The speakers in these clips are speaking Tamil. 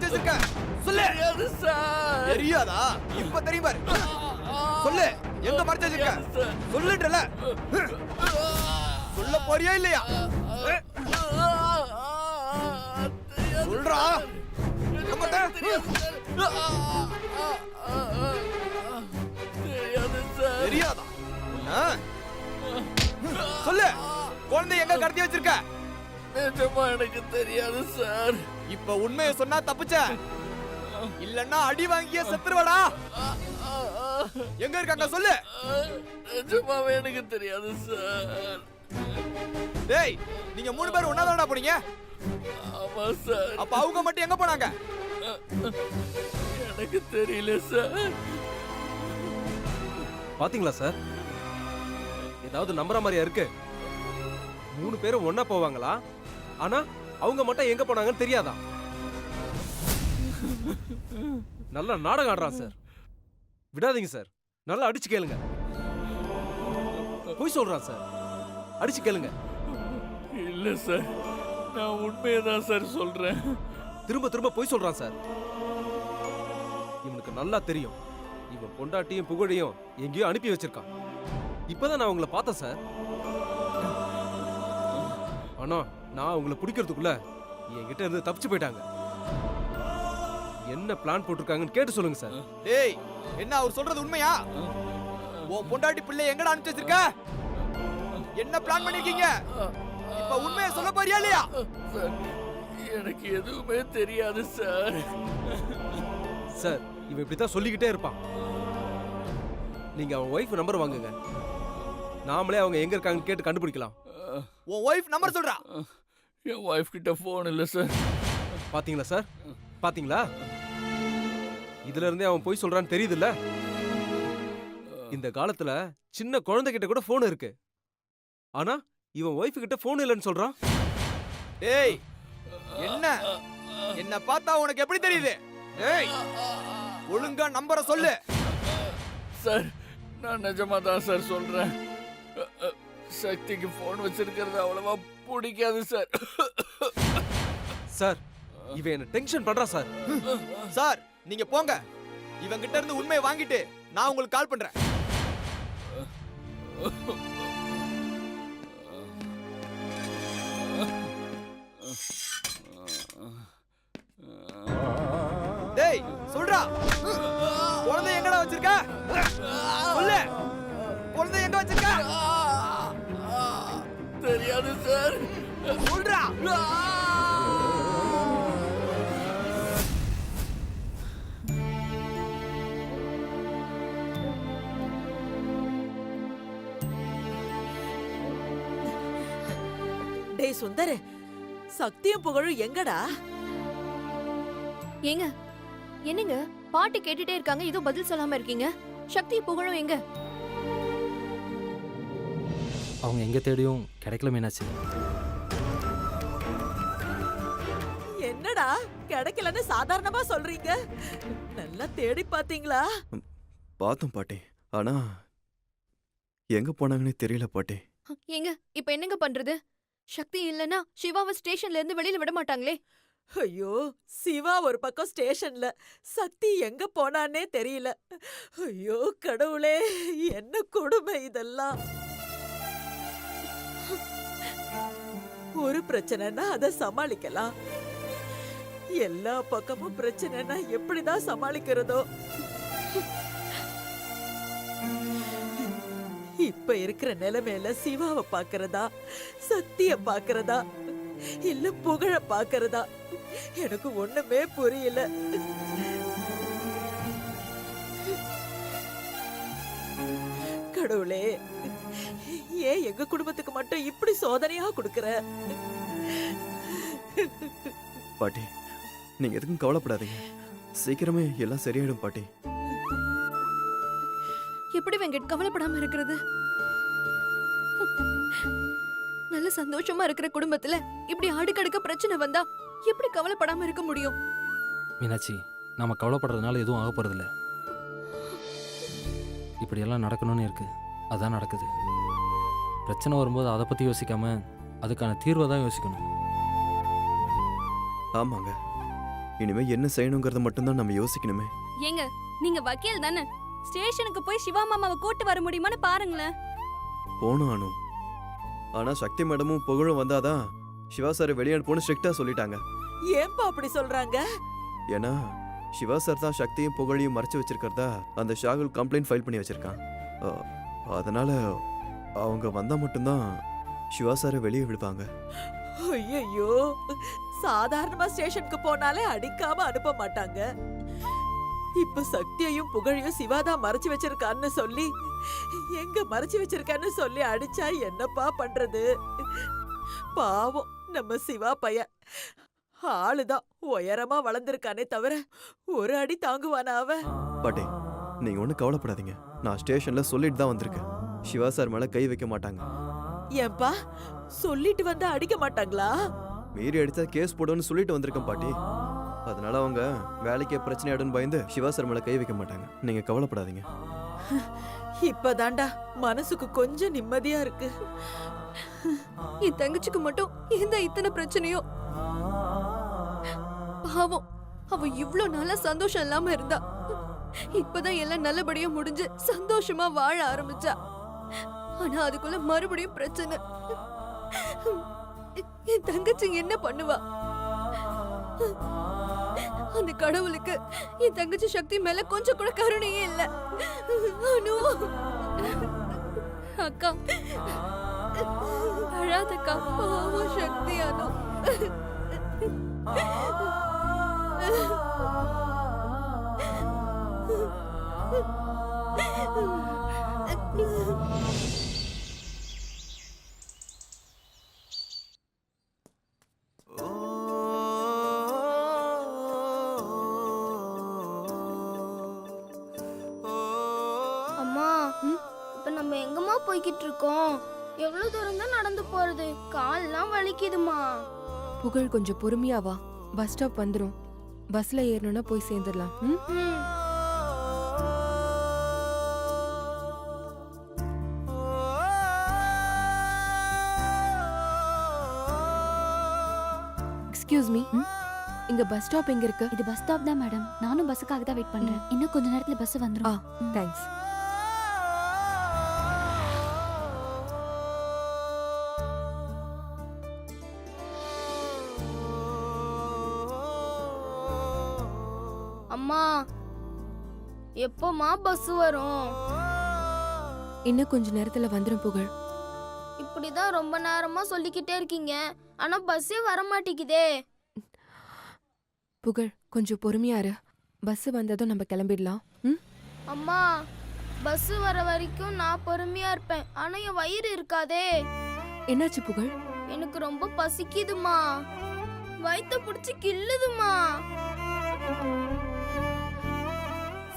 மறைச்சு வச்சிருக்க? சொல்லு. தெரியாது சார். தெரியாதா? இப்ப தெரியும் பாரு. சொல்லு, எங்க மறைச்சு வச்சிருக்க? சொல்லுன்றல. சொல்ல போறியா இல்லையா? சொல்றா. தெரியாதா? சொல்லு, குழந்தை எங்க கடத்தி வச்சிருக்க? நிஜமா எனக்கு தெரியாது சார். இப்ப உண்மையை சொன்னா தப்புச்ச, இல்லன்னா அடி வாங்கிய செத்துருவடா. எங்க இருக்காங்க சொல்லு. நிஜமாவே எனக்கு தெரியாது சார். டேய், நீங்க 3 பேரும் ஒண்ணாதானடா போனீங்க? ஆமா சார். அப்ப அவங்க மட்டும் எங்க போனாங்க? எனக்கு தெரியல சார். பாத்தீங்களா சார், ஏதாவது நம்புற மாதிரியா இருக்கு? 3 பேரும் ஒன்னா போவாங்களா? ஆனா அவங்க மட்டும் எங்க போனாங்கன்னு தெரியாதா? நல்லா நாடகம் ஆடுறான் சார். விடாதீங்க சார், நல்லா அடிச்சு கேளுங்க. போய் சொல்றான் சார், அடிச்சு கேளுங்க. இல்ல சார், நான் உண்மையை தான் சார் சொல்றேன். திரும்ப திரும்ப போய் சொல்றான் சார். இவனுக்கு நல்லா தெரியும், இவன் பொண்டாட்டியும் புகழையும் எங்கேயோ அனுப்பி வச்சிருக்கான். இப்பதான் நான் உங்களை பார்த்தேன் சார். ஆனா நான் உங்களை பிடிக்கிறதுக்குள்ள என்கிட்ட இருந்து தப்பிச்சு போயிட்டாங்க. என்ன பிளான் போட்டிருக்காங்கன்னு கேட்டு சொல்லுங்க சார். டேய், என்ன அவர் சொல்றது உண்மையா? உன் பொண்டாட்டி பிள்ளை எங்கடா அனுப்பிச்சு வச்சிருக்க? என்ன பிளான் பண்ணிருக்கீங்க? இப்ப உண்மையை சொல்ல போறியா இல்லையா? சார், எனக்கு எதுவுமே தெரியாது சார். சார், இவன் இப்படித்தான் சொல்லிக்கிட்டே இருப்பான். நீங்க அவன் ஒய்ஃப் நம்பர் வாங்குங்க, நாமளே அவங்க எங்க இருக்காங்கன்னு கேட்டு கண்டுபிடிக்கலாம். உன் ஒய்ஃப் நம்பர் சொல்றா. என் ஒய்ஃப் கிட்ட போன் இல்ல சார். பாத்தீங்களா சார், பாத்தீங்களா? இதுல இருந்தே அவன் போய் சொல்றான்னு தெரியுதுல்ல. இந்த காலத்துல சின்ன குழந்தை கிட்ட கூட போன் இருக்கு, ஆனா இவன் ஒய்ஃப் கிட்ட போன் இல்லைன்னு சொல்றான். டேய், என்ன பார்த்தா உனக்கு எப்படி தெரியுது? டேய், ஒழுங்கா நம்பரை சொல்லு. சார், நான் நிஜமா தான் சார் சொல்றேன். சக்திக்கு போன் வச்சிருக்கிறது அவ்வளவா பிடிக்காது சார். சார், இவன் என்ன டென்ஷன் பண்றான் சார். சார், நீங்க போங்க. இவன் கிட்ட இருந்து உண்மையை வாங்கிட்டு நான் உங்களுக்கு கால் பண்றேன். டேய், சொல்றா. குழந்தை எங்கடா வச்சிருக்க? சொல்லு, குழந்தை எங்க வச்சிருக்க? தெரியாது சார். சொல்றா. டேய் சுந்தர், சக்தியும் புகழும் எங்கடா? ஏங்க, என்னங்க பாட்டு கேட்டுட்டே இருக்காங்க, ஏதோ பதில் சொல்லாம இருக்கீங்க. சக்தி புகழும் எங்க? அவங்க எங்க தேடியும் கிடைக்கல மீனாட்சி. என்னடா கிடைக்கலன்னு சாதாரணமா சொல்றீங்க? நல்லா தேடி பாத்தீங்களா? பார்த்தோம் பாட்டி, ஆனா எங்க போனாங்கன்னே தெரியல பாட்டி. ஏங்க, இப்ப என்னங்க பண்றது? சக்தி இல்லனா சிவாவை ஸ்டேஷன்ல இருந்து வெளியில விட மாட்டாங்களே. ஐயோ, சிவா ஒரு பக்கம் ஸ்டேஷன்ல, சக்தி எங்க போனானே தெரியல. ஐயோ கடவுளே, என்ன கொடுமை இதெல்லாம். ஒரு பிரச்சனைனா அதை சமாளிக்கலாம், எல்லா பக்கமும் பிரச்சனைனா எப்படிதான் சமாளிக்கிறதோ? இப்ப இருக்கிற நிலைமையில சிவாவை பாக்குறதா, சக்திய பாக்குறதா, இல்ல புகழ பாக்குறதா, எனக்கு ஒண்ணுமே புரியல. கடவுளே, ஏன் எங்க குடும்பத்துக்கு மட்டும் இப்படி சோதனையா கொடுக்கற? பாட்டி, நீங்க எதுக்கும் கவலைப்படாதீங்க, சீக்கிரமே எல்லாம் சரியாயிடும் பாட்டி. எப்படி வெங்கட் கவலைப்படாம இருக்கிறது? நல்ல சந்தோஷமா இருக்கிற குடும்பத்துல இப்படி அடுக்கடுக்க பிரச்சனை வந்தா எப்படி கவலைப்படாம இருக்க முடியும்? மீனாட்சி, நாம கவலைப்படுறதுனால எதுவும் ஆக போறதில்ல. இப்படியெல்லாம் நடக்கணும்னு இருக்கு, அதான் நடக்குது. பிரச்சனை வரும்போது அதை பத்தி யோசிக்காம அதுக்கான தீர்வை தான் யோசிக்கணும். ஆமாங்க, இனிமே என்ன செய்யணுங்கிறத மட்டும்தான் நம்ம யோசிக்கணுமே. ஏங்க நீங்க வக்கீல் தானே, ஸ்டேஷனுக்கு போய் சிவா மாமாவை கூட்டு வர முடியுமான்னு பாருங்களேன். போனோம் அனு. ஆனா சக்தி மேடமும் புகழும் வந்தாதான் சிவா சார் வெளியே அனுப்பணும்னு ஸ்ட்ரிக்டா சொல்லிட்டாங்க. ஏன்பா அப்படி சொல்றாங்க? ஏன்னா சிவா சார் தான் சக்தியும் புகழையும் மறைச்சு வச்சிருக்கிறதா அந்த ஷாகுல் கம்ப்ளைண்ட் ஃபைல் பண்ணி வச்சிருக்கான். அதனால அவங்க வந்தா மட்டும்தான் சிவா சாரை வெளியே விடுவாங்க. ஐயோ, சாதாரணமா ஸ்டேஷனுக்கு போனாலே அடிக்காம அனுப்ப மாட்டாங்க. இப்ப சக்தியையும் புகழையும் சிவாதான் மறைச்சு வச்சிருக்கான்னு சொல்லி, எங்க மறைச்சு வச்சிருக்கான்னு சொல்லி அடிச்சா என்னப்பா பண்றது? பாவம் நம்ம சிவா பையன். ஆளுதான் உயரமா வளர்ந்திருக்கானே தவிர ஒரு அடி தாங்குவானா அவன்? பாட்டி, நீங்க ஒன்றும் கவலைப்படாதீங்க. நான் ஸ்டேஷன்ல சொல்லிட்டு தான் வந்திருக்கேன். சிவா சார் மேல கை வைக்க மாட்டாங்க. ஏன்பா சொல்லிட்டு வந்தா அடிக்க மாட்டாங்களா? மீறி அடிச்சா கேஸ் போடுன்னு சொல்லிட்டு வந்திருக்கேன் பாட்டி. அதனால அவங்க வேலைக்கே பிரச்சனை ஆயிடுன்னு பயந்து சிவா சார் மேல கை வைக்க மாட்டாங்க. நீங்க கவலைப்படாதீங்க. இப்பதான்டா மனசுக்கு கொஞ்சம் நிம்மதியா இருக்கு. என் தங்கச்சிக்கு மட்டும் இந்த இத்தனை பிரச்சனையோ? பாவம், அவ இவ்ளோ நாளா சந்தோஷம் இல்லாம இருந்தா. இப்பதான் எல்லாம் நல்லபடியா முடிஞ்சு சந்தோஷமா வாழ ஆரம்பிச்சா. ஆனா அதுக்குள்ள மறுபடியும் பிரச்சனை. என் தங்கச்சி என்ன பண்ணுவா? அந்த கடவுளுக்கு என் தங்கச்சி சக்தி மேல கொஞ்சம் கூட கருணையே இல்ல. அனு, அக்கா அழாதக்கா, பாவம் சக்தி. அனு அம்மா, இப்ப நம்ம எங்கம்மா போய்கிட்டு இருக்கோம்? எவ்வளவு தூரம் தான் நடந்து போறது? கால்லாம் வலிக்குதுமா. புகழ், கொஞ்சம் பொறுமையா வா. பஸ் ஸ்டாப் வந்துரும். பஸ்ல ஏறணும்னா போய் சேர்ந்துடலாம். எக்ஸ்கியூஸ் மீ, இங்க பஸ் ஸ்டாப் எங்க இருக்கு? இது பஸ் ஸ்டாப் தான் மேடம். நானும் பஸ்ஸுக்காக தான் வெயிட் பண்றேன். இன்னும் கொஞ்ச நேரத்துல பஸ் வந்துரும். தேங்க்ஸ். அம்மா, எப்போமா பஸ் வரும்? இன்னும் கொஞ்ச நேரத்துல வந்துரும் புகழ். இப்படிதான் ரொம்ப நேரமா சொல்லிக்கிட்டே இருக்கீங்க, ஆனா பஸ்ஸே வர மாட்டேங்குதே. புகழ், கொஞ்சம் பொறுமையா இரு. பஸ் வந்ததும் நம்ம கிளம்பிடலாம். அம்மா, பஸ் வர வரைக்கும் நான் பொறுமையா இருப்பேன், ஆனா என் வயிறு இருக்காதே. என்னாச்சு புகழ்? எனக்கு ரொம்ப பசிக்குதுமா, வயித்தை பிடிச்சி கிள்ளுதுமா.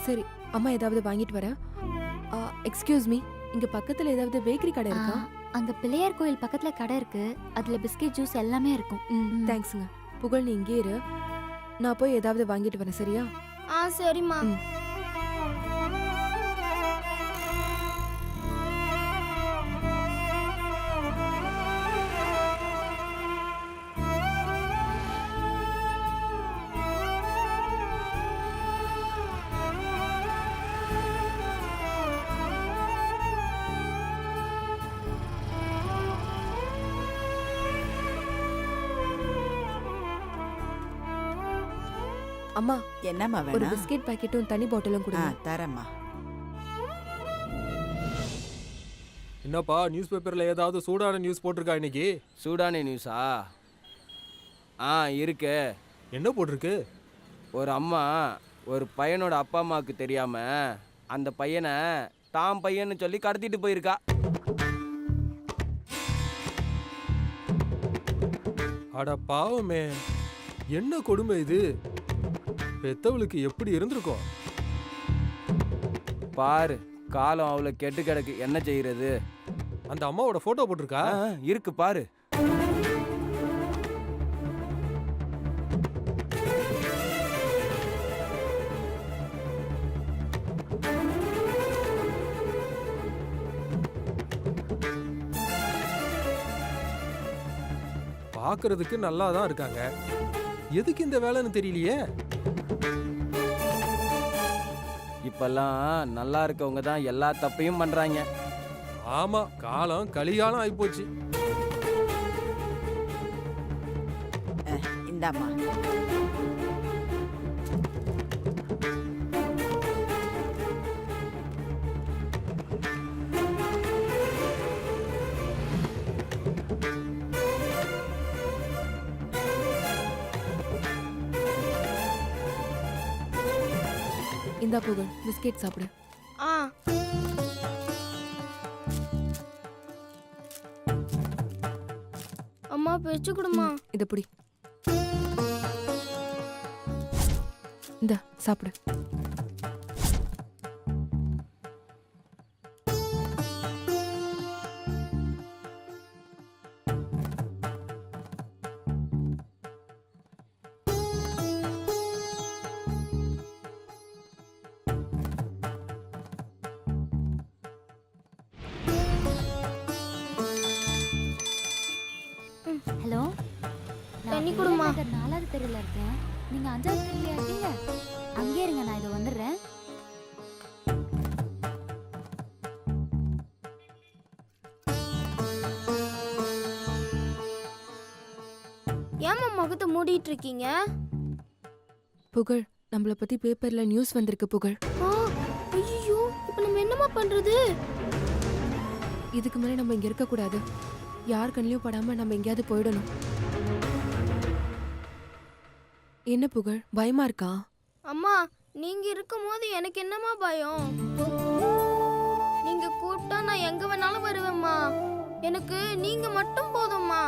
சரி, அம்மா ஏதாவது வாங்கிட்டு வரேன். எக்ஸ்கியூஸ் மீ, இங்க பக்கத்துல ஏதாவது பேக்கரி கடை இருக்கா? அங்க பிள்ளையார் கோயில் பக்கத்துல கடை இருக்கு. அதுல பிஸ்கெட் ஜூஸ் எல்லாமே இருக்கும். தேங்க்ஸுங்க. புகழ், நீ இங்கே இரு. நான் போய் ஏதாவது வாங்கிட்டு வரேன், சரியா? சரிம்மா. அம்மா, என்னம்மா ஒரு வேணும்? பிஸ்கெட் பாக்கெட்டும் தண்ணி பாட்டிலும் கொடுங்க. தரேம்மா. என்னப்பா, நியூஸ் பேப்பர்ல ஏதாவது சூடான நியூஸ் போட்டிருக்கா இன்னைக்கு? சூடானே நியூஸா? இருக்கு. என்ன போட்டிருக்கு? ஒரு அம்மா ஒரு பையனோட அப்பா அம்மாவுக்கு தெரியாம அந்த பையனை தாம் பையன்னு சொல்லி கடத்திட்டு போயிருக்கா. அட பாவமே, என்ன கொடுமை இது! பெத்தவளுக்கு எப்படி இருந்திருக்கும் பாரு. காலம் அவ்வளோ கெட்டு கிடக்கு, என்ன செய்யறது? அந்த அம்மாவோட போட்டோ போட்டிருக்கா? இருக்கு பாரு. பார்க்கறதுக்கு நல்லா தான் இருக்காங்க. எதுக்கு இந்த வேலைன்னு தெரியலையே. இப்பெல்லாம் நல்லா இருக்கவங்க தான் எல்லா தப்பையும் பண்றாங்க. ஆமா, காலம் கலிகாலம் ஆயிப்போச்சு. இந்தாம்மா. இந்தா புகழ், பிஸ்கெட் சாப்பிடு. ஆ அம்மா பிரிச்சு கொடுமா. இத புடி. இந்தா சாப்பிடு. ஹலோ, தண்ணி கொடுமா. 4வது தெருவில் இருக்கேன். நீங்க 5வது தெருவில் இருக்கீங்க. அங்கே இருங்க, நான் இதை வந்துடுறேன். ஏம்மா முகத்தை மூடிட்டு இருக்கீங்க? புகழ், நம்மள பத்தி பேப்பர்ல நியூஸ் வந்திருக்கு புகழ். ஐயோ, இப்போ நம்ம என்னம்மா பண்றது? இதுக்கு மேலே நம்ம இங்க இருக்க கூடாது. யார் கண்ணிலையும் படாம நம்ம எங்கேயாவது போயிடணும். என்ன புகழ், பயமா இருக்கா? அம்மா, நீங்க இருக்கும்போது எனக்கு என்னம்மா பயம்? நீங்க கூப்பிட்டா நான் எங்க வேணாலும் வருவேம்மா. எனக்கு நீங்க மட்டும் போதும்மா.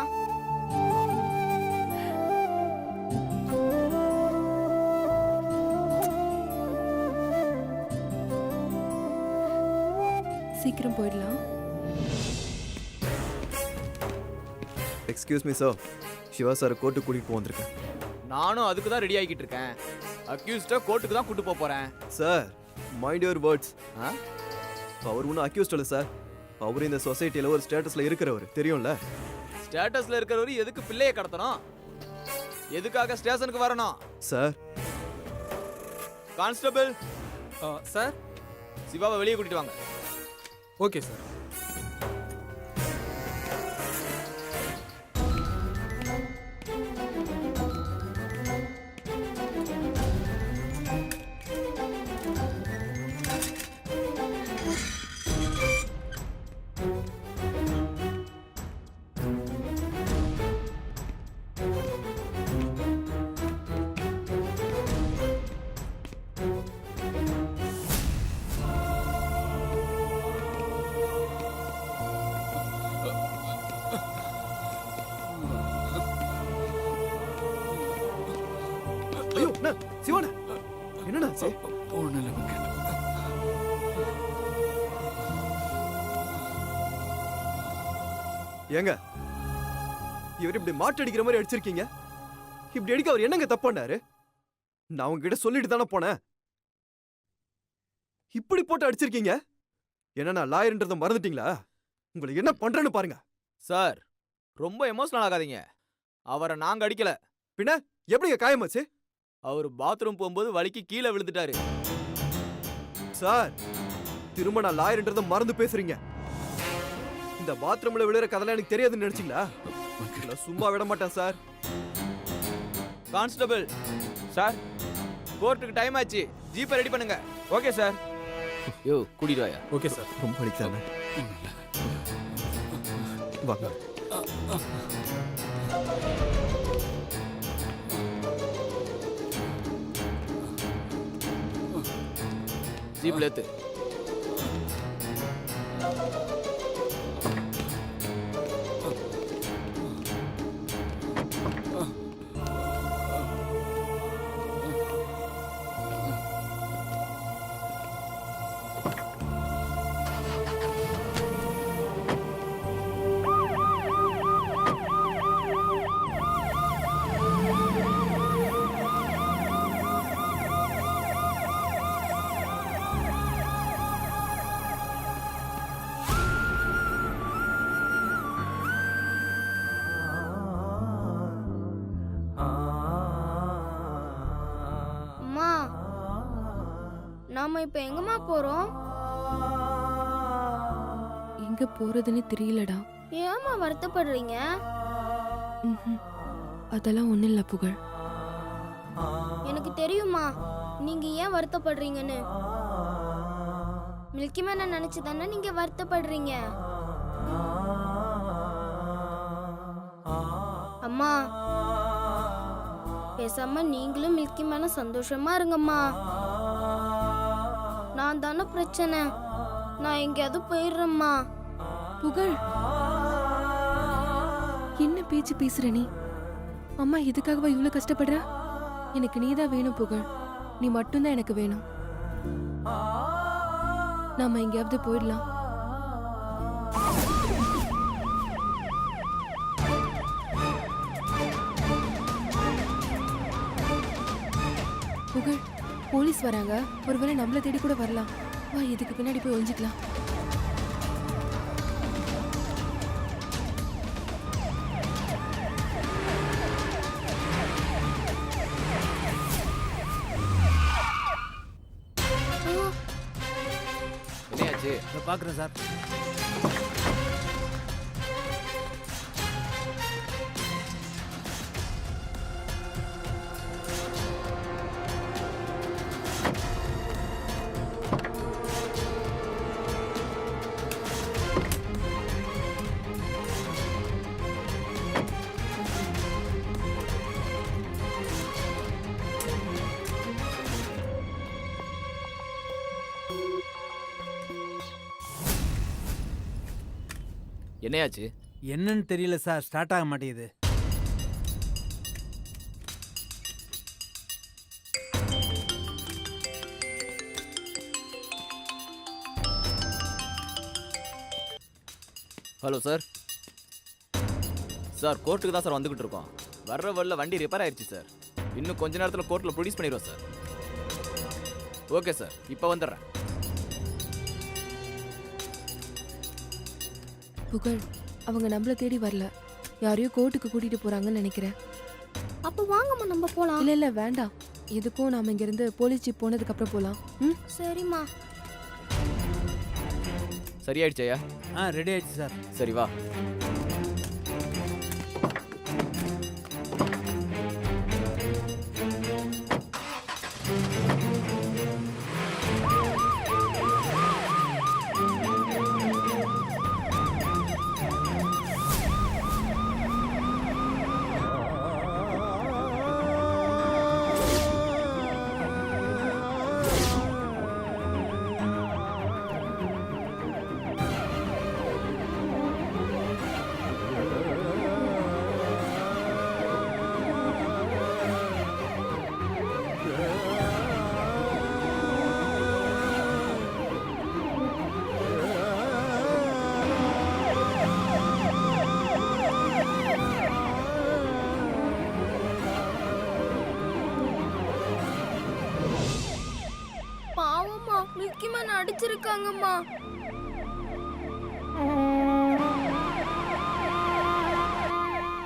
சீக்கிரம் போயிடலாம். Excuse me sir, Siva sir கோர்ட்டுக்கு கூட்டிகிட்டு போக வந்திருக்கேன். நானும் அதுக்கு தான் ரெடி ஆகிக்கிட்டு இருக்கேன். அக்யூஸ்ட கோர்ட்டுக்கு தான் கூட்டு போக போறேன். Sir, mind your words. அவர் ஒன்றும் அக்யூஸ்ட் இல்லை சார். அவர் இந்த சொசைட்டியில் ஒரு ஸ்டேட்டஸில் இருக்கிறவர், தெரியும்ல. ஸ்டேட்டஸ்ல இருக்கிறவரு எதுக்கு பிள்ளையை கடத்தணும்? எதுக்காக ஸ்டேஷனுக்கு வரணும்? Sir, constable sir. சிவாவை வெளியே கூட்டிட்டு வாங்க. Okay sir. ஐயோ சிவான, என்னடா ஏங்க, இவர் இப்படி மாட்டடிக்கிற மாதிரி அடிச்சிருக்கீங்க. இப்படி அடிக்க அவர் என்னங்க தப்பு பண்ணாரு? நான் உங்ககிட்ட சொல்லிட்டு தானே போனேன். இப்படி போட்டு அடிச்சிருக்கீங்க. என்ன நான் லாயர்ன்றதை மறந்துட்டீங்களா? உங்களுக்கு என்ன பண்றேன்னு பாருங்க. சார், ரொம்ப எமோஷனல் ஆகாதீங்க. அவரை நாங்க அடிக்கல. பின்ன எப்படிங்க காயமாச்சு? அவர் பாத்ரூம் போகும்போது வலிக்கு கீழே விழுந்துட்டாரு. சார், திரும்ப நான் லாயர்ன்றதை மறந்து பேசுறீங்க. இந்த பாத்ரூம்ல விழுற கதெல்லாம் எனக்கு தெரியாதுன்னு நினைச்சீங்களா? சும்மா விட மாட்டேன் சார். கான்ஸ்டபிள் சார், கோர்ட்டுக்கு டைம் ஆச்சு. ஜீப்பை ரெடி பண்ணுங்க. Okay sir. யோ, கூட்டிட்டு வாயா. Okay sir. ரொம்ப அடிக்கிறாங்க. வாங்க. ஜீப்ல ஏத்து. நாம இப்ப எங்கம்மா போறோம்? எங்க போறதுன்னு தெரியலடா. ஏம்மா வருத்தப்படுறீங்க? அதெல்லாம் ஒண்ணும் இல்ல புகழ். எனக்கு தெரியுமா நீங்க ஏன் வருத்தப்படுறீங்கன்னு. மில்கி மேனை நினைச்சு தானே நீங்க வருத்தப்படுறீங்க. அம்மா பேசாம நீங்களும் மில்கி மேன சந்தோஷமா இருங்கம்மா. நான் தானே பிரச்சனை. நான் எங்கேயாவது போயிடுறேம்மா. புகழ், என்ன பேச்சு பேசுற நீ? அம்மா எதுக்காகவா இவ்வளவு கஷ்டப்படுற? எனக்கு நீதான் வேணும் புகழ். நீ மட்டும்தான் எனக்கு வேணும். நாம எங்கேயாவது போயிடலாம். புகழ், போலீஸ் வராங்க. ஒருவேளை நம்மள தேடி கூட வரலாம். வா, இதுக்கு பின்னாடி போய் ஒளிஞ்சுக்கலாம். என்னையாச்சு? பார்க்குறேன் சார். என்னையாச்சு? என்னன்னு தெரியல சார், ஸ்டார்ட் ஆக மாட்டேங்குது. Hello sir. சார், கோர்ட்டுக்கு தான் சார் வந்துகிட்டு இருக்கோம். வர்ற வழியில் வண்டி ரிப்பேர் ஆயிடுச்சு சார். இன்னும் கொஞ்ச நேரத்தில் கோர்ட்டில் ப்ரொடியூஸ் பண்ணிடுவோம் சார். ஓகே சார், இப்போ வந்துடுறேன். புகழ், அவங்க நம்மள தேடி வரல. யாரையோ கோர்ட்டுக்கு கூட்டிட்டு போறாங்கன்னு நினைக்கிறேன். அப்ப வாங்கம்மா நம்ம போலாம். இல்ல இல்ல வேண்டாம். எதுக்கும் நாம இங்க இருந்து போலீஸ் ஜீப் போனதுக்கு அப்புறம் போலாம். சரிம்மா. சரியாயிடுச்சையா? ரெடி ஆயிடுச்சு சார். சரி வா. பாவம்மா, மில்கி மேன் அடிச்சிருக்காங்கம்மா.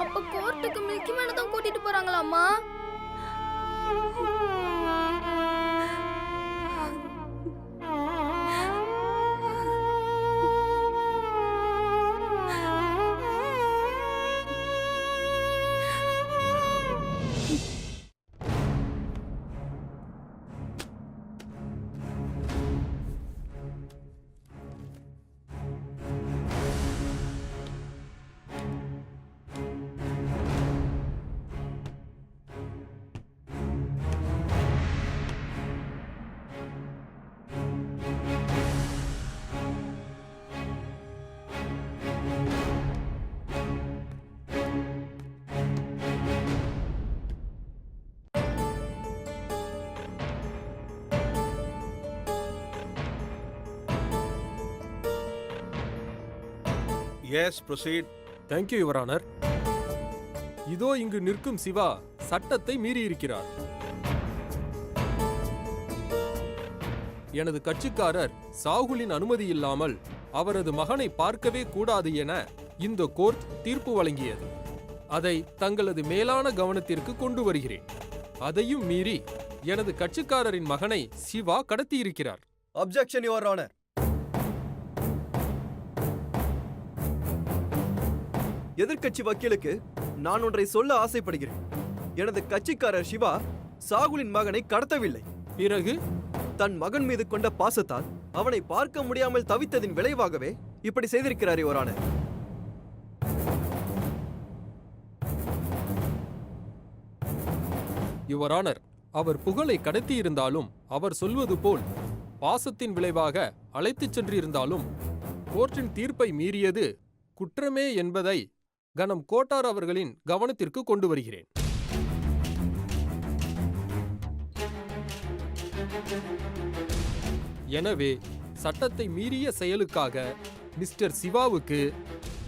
அப்ப கோர்ட்டுக்கு மில்கி மேனை தான் கூட்டிட்டு போறாங்களாம்மா? Yes, proceed. Thank you your honour. இதோ இங்கு நிற்கும் சிவா சட்டத்தை மீறி இருக்கிறார். எனது கட்சிக்காரர் சாகுலின் அனுமதி இல்லாமல் அவரது மகனை பார்க்கவே கூடாது என இந்த கோர்ட் தீர்ப்பு வழங்கியது. அதை தங்களது மேலான கவனத்திற்கு கொண்டு வருகிறேன். அதையும் மீறி எனது கட்சிக்காரரின் மகனை சிவா கடத்தியிருக்கிறார். Objection your honour. எதிர்க்கட்சி வக்கீலுக்கு நான் ஒன்றை சொல்ல ஆசைப்படுகிறேன். எனது கட்சிக்காரர் சிவா சாகுலின் மகனை கடத்தவில்லை. பிறகு தன் மகன் மீது கொண்ட பாசத்தால் அவனை பார்க்க முடியாமல் தவித்ததின் விளைவாகவே இப்படி செய்திருக்கிறார் யுவர் ஆனர். யுவர் ஆனர், அவர் புகழை கடத்தியிருந்தாலும் அவர் சொல்வது போல் பாசத்தின் விளைவாக அழைத்துச் சென்றிருந்தாலும் கோர்ட்டின் தீர்ப்பை மீறியது குற்றமே என்பதை கனம் கோட்டார் அவர்களின் கவனத்திற்கு கொண்டு வருகிறேன். எனவே சட்டத்தை மீறிய செயலுக்காக மிஸ்டர் சிவாவுக்கு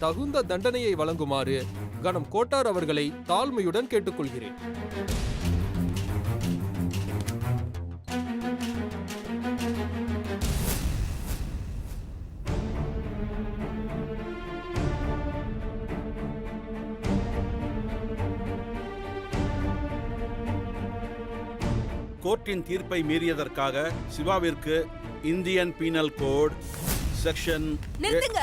தகுந்த தண்டனையை வழங்குமாறு கனம் கோட்டார் அவர்களை தாழ்மையுடன் கேட்டுக்கொள்கிறேன். கோர்ட்டின் தீர்ப்பை மீறியதற்காக சிவாவிற்கு இந்தியன் பீனல் கோட் செக்ஷன் நிறுத்துங்க.